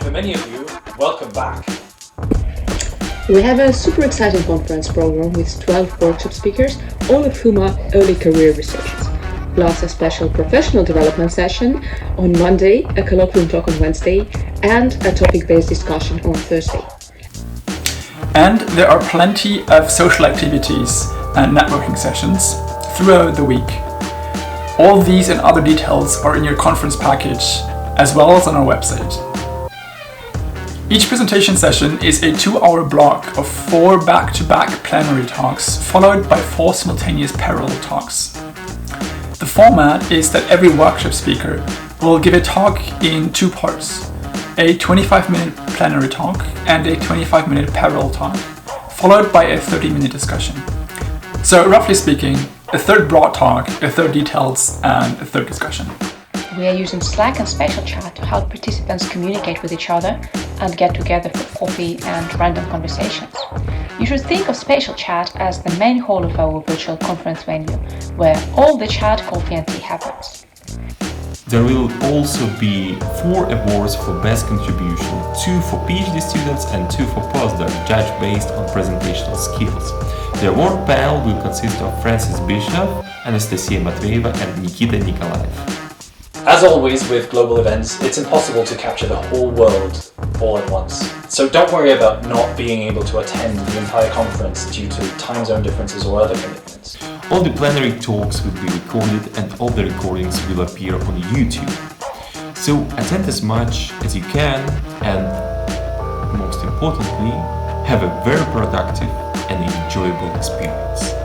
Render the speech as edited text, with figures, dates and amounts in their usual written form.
And for many of you, welcome back. We have a super exciting conference program with 12 workshop speakers, all of whom are early career researchers, plus a special professional development session on Monday, a colloquium talk on Wednesday, and a topic-based discussion on Thursday. And there are plenty of social activities and networking sessions throughout the week. All these and other details are in your conference package, as well as on our website. Each presentation session is a 2-hour block of 4 back-to-back plenary talks, followed by 4 simultaneous parallel talks. The format is that every workshop speaker will give a talk in 2 parts, a 25-minute plenary talk and a 25-minute parallel talk, followed by a 30-minute discussion. So roughly speaking, a third broad talk, a third details, and a third discussion. We are using Slack and Spatial Chat to help participants communicate with each other and get together for coffee and random conversations. You should think of Spatial Chat as the main hall of our virtual conference venue, where all the chat, coffee and tea happens. There will also be 4 awards for best contribution, 2 for PhD students and 2 for postdoc, judged based on presentational skills. The award panel will consist of Francis Bishop, Anastasia Matveeva and Nikita Nikolaev. As always with global events, it's impossible to capture the whole world all at once. So don't worry about not being able to attend the entire conference due to time zone differences or other commitments. All the plenary talks will be recorded and all the recordings will appear on YouTube. So attend as much as you can and, most importantly, have a very productive and enjoyable experience.